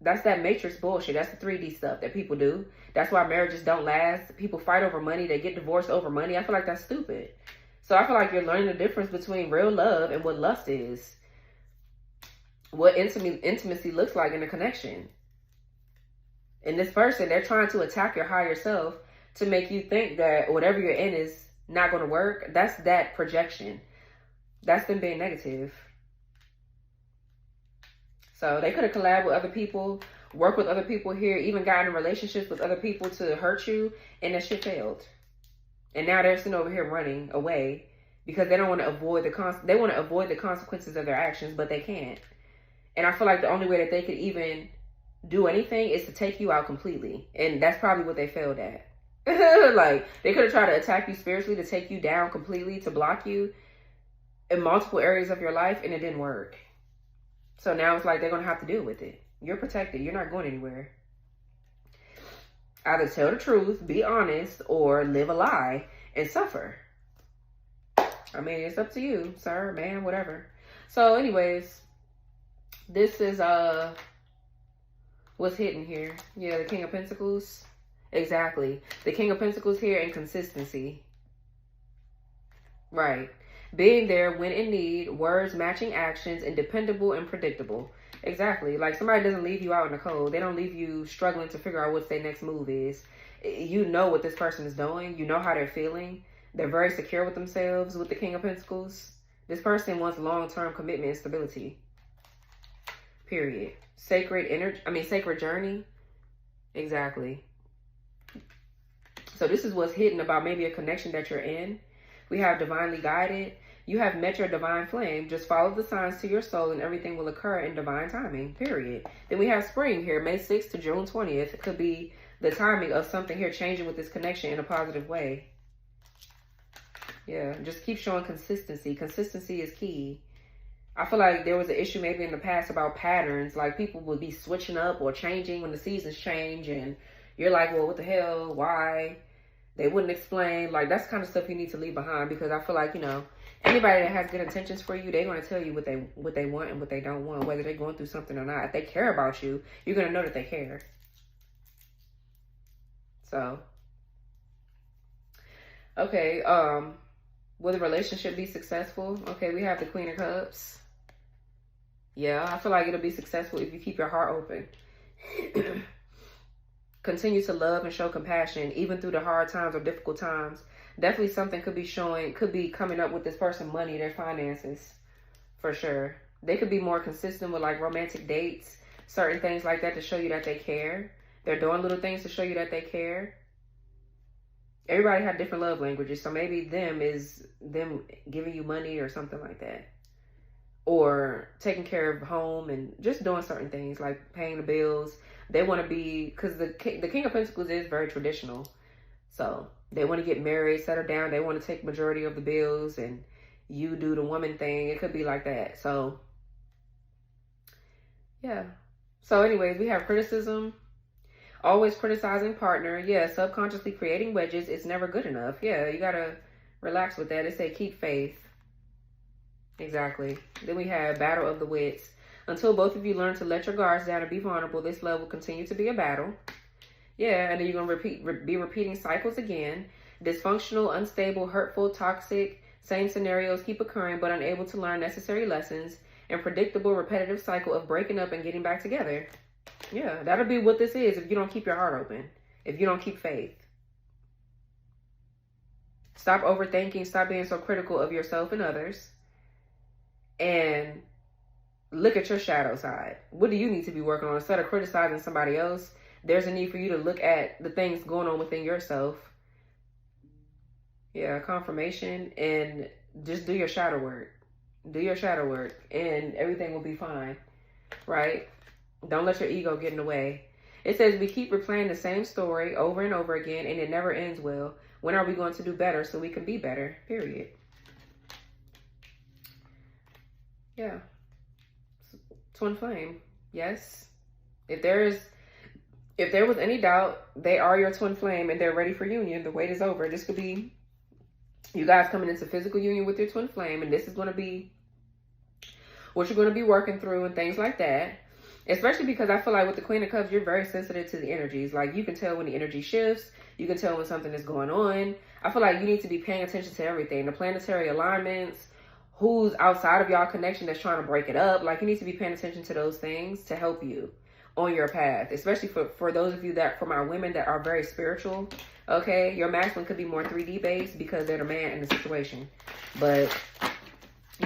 That's that matrix bullshit. That's the 3D stuff that people do. That's why marriages don't last. People fight over money. They get divorced over money. I feel like that's stupid. So I feel like you're learning the difference between real love and what lust is. What intimacy looks like in a connection. And this person, they're trying to attack your higher self to make you think that whatever you're in is not going to work. That's that projection. That's them being negative. So they could have collabed with other people, worked with other people here, even gotten in relationships with other people to hurt you, and that shit failed. And now they're sitting over here running away because they don't want to avoid they want to avoid the consequences of their actions, but they can't. And I feel like the only way that they could even do anything is to take you out completely. And that's probably what they failed at. Like, they could have tried to attack you spiritually, to take you down completely, to block you in multiple areas of your life, and it didn't work. So now it's like they're going to have to deal with it. You're protected. You're not going anywhere. Either tell the truth, be honest, or live a lie and suffer. I mean, it's up to you, sir, man, whatever. So anyways, this is what's hidden here. Yeah, the King of Pentacles. Exactly. The King of Pentacles here, and consistency. Right. Being there when in need, words matching actions, and dependable and predictable. Exactly. Like, somebody doesn't leave you out in the cold. They don't leave you struggling to figure out what their next move is. You know what this person is doing. You know how they're feeling. They're very secure with themselves with the King of Pentacles. This person wants long-term commitment and stability. Period. Sacred journey. Exactly. So this is what's hidden about maybe a connection that you're in. We have divinely guided. You have met your divine flame. Just follow the signs to your soul and everything will occur in divine timing. Period. Then we have spring here, May 6th to June 20th. It could be the timing of something here changing with this connection in a positive way. Yeah, just keep showing consistency. Consistency is key. I feel like there was an issue maybe in the past about patterns. Like, people would be switching up or changing when the seasons change. And you're like, well, what the hell? Why? They wouldn't explain. Like, that's kind of stuff you need to leave behind, because I feel like, you know, anybody that has good intentions for you, they're going to tell you what they want and what they don't want, whether they're going through something or not. If they care about you, you're going to know that they care. So, okay, will the relationship be successful? Okay, we have the Queen of Cups. Yeah, I feel like it'll be successful if you keep your heart open. Continue to love and show compassion, even through the hard times or difficult times. Definitely something could be coming up with this person, money, their finances, for sure. They could be more consistent with like romantic dates, certain things like that to show you that they care. They're doing little things to show you that they care. Everybody have different love languages, so maybe them giving you money or something like that. Or taking care of home and just doing certain things like paying the bills. They want to be, because the King of Pentacles is very traditional. So they want to get married, settle down. They want to take majority of the bills and you do the woman thing. It could be like that. So, yeah. So anyways, we have criticism. Always criticizing partner. Yeah, subconsciously creating wedges. It's never good enough. Yeah, you got to relax with that. They say keep faith. Exactly. Then we have battle of the wits. Until both of you learn to let your guards down and be vulnerable, this love will continue to be a battle. Yeah, and then you're going to be repeating cycles again. Dysfunctional, unstable, hurtful, toxic, same scenarios keep occurring, but unable to learn necessary lessons. And predictable, repetitive cycle of breaking up and getting back together. Yeah, that'll be what this is if you don't keep your heart open. If you don't keep faith. Stop overthinking. Stop being so critical of yourself and others. And look at your shadow side. What do you need to be working on? Instead of criticizing somebody else, there's a need for you to look at the things going on within yourself. Yeah, confirmation. And just do your shadow work. Do your shadow work and everything will be fine. Right? Don't let your ego get in the way. It says we keep replaying the same story over and over again and it never ends well. When are we going to do better so we can be better? Period. Yeah. Twin flame. Yes. If there was any doubt, they are your twin flame and they're ready for union. The wait is over. This could be you guys coming into physical union with your twin flame, and this is going to be what you're going to be working through and things like that. Especially because I feel like with the Queen of Cups, you're very sensitive to the energies. Like, you can tell when the energy shifts. You can tell when something is going on. I feel like you need to be paying attention to everything. The planetary alignments, who's outside of y'all connection that's trying to break it up. Like, you need to be paying attention to those things to help you on your path. Especially for those of you for my women that are very spiritual. Okay, your masculine could be more 3D based because they're the man in the situation. But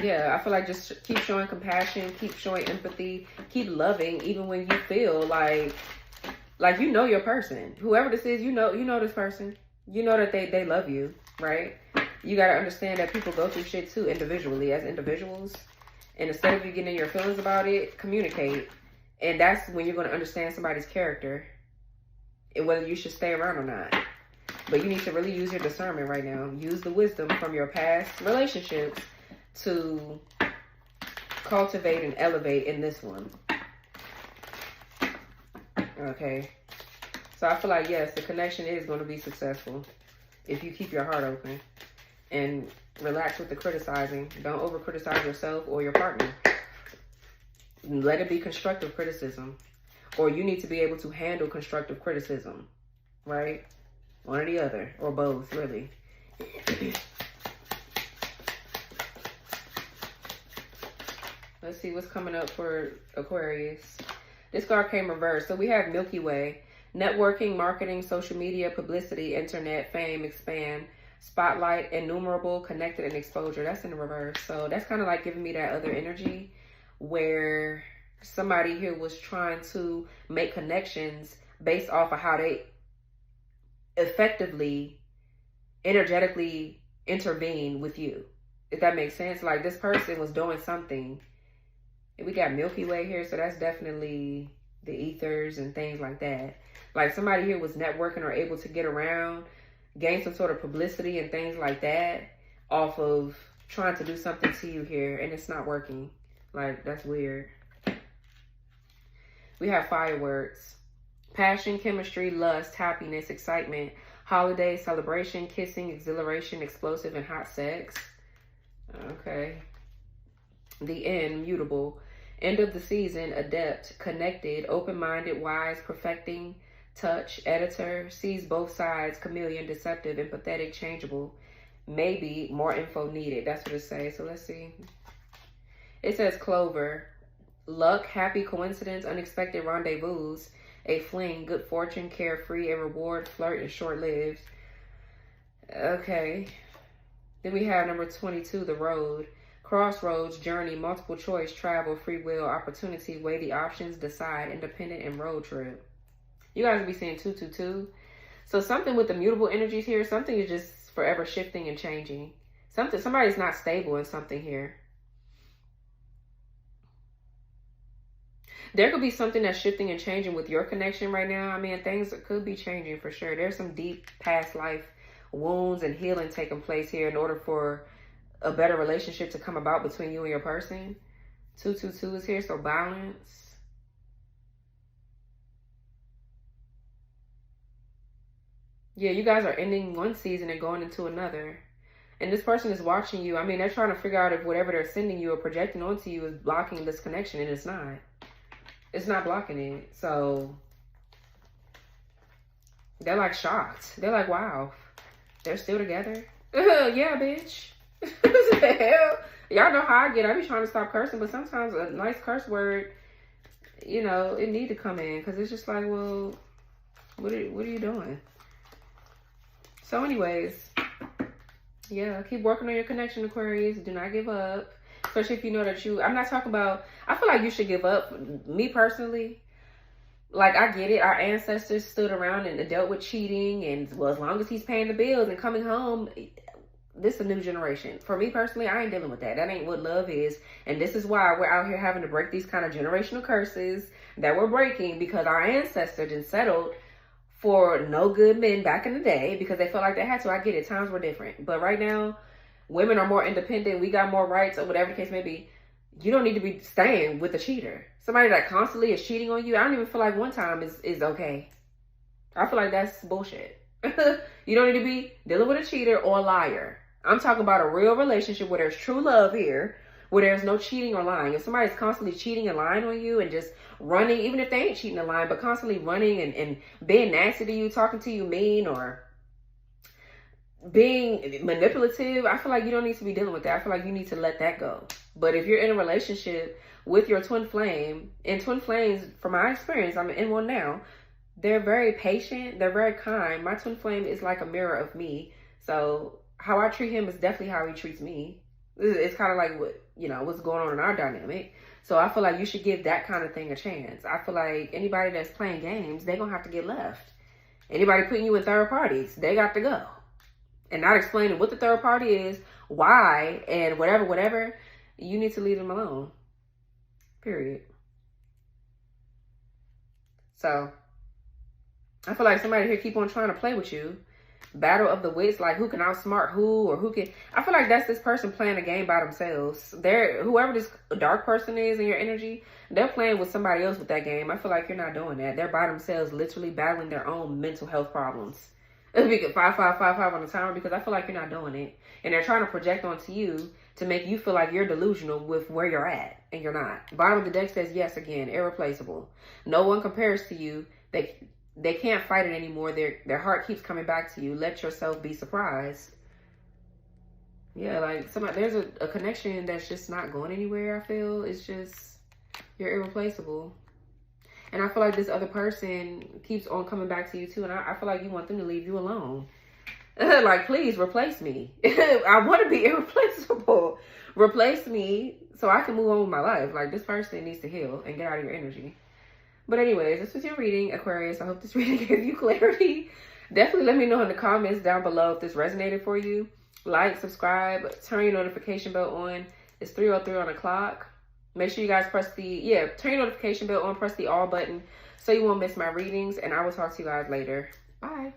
yeah, I feel like just keep showing compassion, keep showing empathy, keep loving, even when you feel like you know your person. Whoever this is, you know this person. You know that they love you, right? You got to understand that people go through shit too individually as individuals. And instead of you getting in your feelings about it, communicate. And that's when you're going to understand somebody's character and whether you should stay around or not. But you need to really use your discernment right now. Use the wisdom from your past relationships to cultivate and elevate in this one. Okay. So I feel like, yes, the connection is going to be successful if you keep your heart open and relax with the criticizing. Don't over criticize yourself or your partner. Let it be constructive criticism, or you need to be able to handle constructive criticism, right? One or the other, or both, really. Let's see what's coming up for Aquarius. This card came reversed. So we have Milky Way, networking, marketing, social media, publicity, internet, fame, expand, spotlight, innumerable, connected, and exposure. That's in the reverse. So that's kind of like giving me that other energy where somebody here was trying to make connections based off of how they effectively, energetically intervene with you. If that makes sense. Like, this person was doing something. We got Milky Way here, so that's definitely the ethers and things like that. Like, somebody here was networking or able to get around, gain some sort of publicity and things like that off of trying to do something to you here, and it's not working. Like, that's weird. We have fireworks. Passion, chemistry, lust, happiness, excitement, holiday, celebration, kissing, exhilaration, explosive, and hot sex. Okay. The end, mutable. End of the season, adept, connected, open-minded, wise, perfecting, touch, editor, sees both sides, chameleon, deceptive, empathetic, changeable. Maybe more info needed. That's what it says. So let's see. It says clover, luck, happy coincidence, unexpected rendezvous, a fling, good fortune, carefree, a reward, flirt, and short-lived. Okay. Then we have number 22, the road. Crossroads, journey, multiple choice, travel, free will, opportunity, weigh the options, decide, independent, and road trip. You guys will be seeing 222. So something with the mutable energies here, something is just forever shifting and changing. Somebody's not stable in something here. There could be something that's shifting and changing with your connection right now. I mean, things could be changing for sure. There's some deep past life wounds and healing taking place here in order for a better relationship to come about between you and your person. 222 is here, so balance. Yeah, you guys are ending one season and going into another. And this person is watching you. I mean, they're trying to figure out if whatever they're sending you or projecting onto you is blocking this connection, and it's not. It's not blocking it. So they're like shocked. They're like, wow, they're still together? Yeah, bitch. What the hell? Y'all know how I get. I be trying to stop cursing, but sometimes a nice curse word, you know, it need to come in, because it's just like, well, what are you doing? So anyways, yeah, keep working on your connection, Aquarius. Do not give up. Especially if you know that I'm not talking about, I feel like you should give up. Me personally, like, I get it. Our ancestors stood around and dealt with cheating, and well, as long as he's paying the bills and coming home, this is a new generation. For me personally, I ain't dealing with that. That ain't what love is. And this is why we're out here having to break these kind of generational curses that we're breaking, because our ancestors done settled for no good men back in the day because they felt like they had to. I get it. Times were different. But right now, women are more independent. We got more rights, or whatever the case may be. You don't need to be staying with a cheater. Somebody that constantly is cheating on you, I don't even feel like one time is okay. I feel like that's bullshit. You don't need to be dealing with a cheater or a liar. I'm talking about a real relationship where there's true love here, where there's no cheating or lying. If somebody's constantly cheating and lying on you and just running, even if they ain't cheating and lying, but constantly running and being nasty to you, talking to you mean, or being manipulative, I feel like you don't need to be dealing with that. I feel like you need to let that go. But if you're in a relationship with your twin flame, and twin flames, from my experience, I'm in one now, they're very patient, they're very kind. My twin flame is like a mirror of me. So how I treat him is definitely how he treats me. It's kind of like what, you know, what's going on in our dynamic. So I feel like you should give that kind of thing a chance. I feel like anybody that's playing games, they're going to have to get left. Anybody putting you in third parties, they got to go. And not explaining what the third party is, why, and whatever, you need to leave them alone. Period. So, I feel like somebody here keep on trying to play with you. Battle of the wits, like who can outsmart who, or who can... I feel like that's this person playing a game by themselves. Whoever this dark person is in your energy, they're playing with somebody else with that game. I feel like you're not doing that. They're by themselves, literally battling their own mental health problems. If we get 5 on the timer, because I feel like you're not doing it. And they're trying to project onto you to make you feel like you're delusional with where you're at, and you're not. Bottom of the deck says yes again, irreplaceable. No one compares to you. They can't fight it anymore. Their heart keeps coming back to you. Let yourself be surprised. Yeah, like there's a connection that's just not going anywhere, I feel. It's just, you're irreplaceable. And I feel like this other person keeps on coming back to you too. And I feel like you want them to leave you alone. Like, please replace me. I want to be irreplaceable. Replace me so I can move on with my life. Like, this person needs to heal and get out of your energy. But anyways, this was your reading, Aquarius. I hope this reading gave you clarity. Definitely let me know in the comments down below if this resonated for you. Like, subscribe, turn your notification bell on. It's 3:03 on the clock. Make sure you guys press turn your notification bell on, press the all button so you won't miss my readings. And I will talk to you guys later. Bye.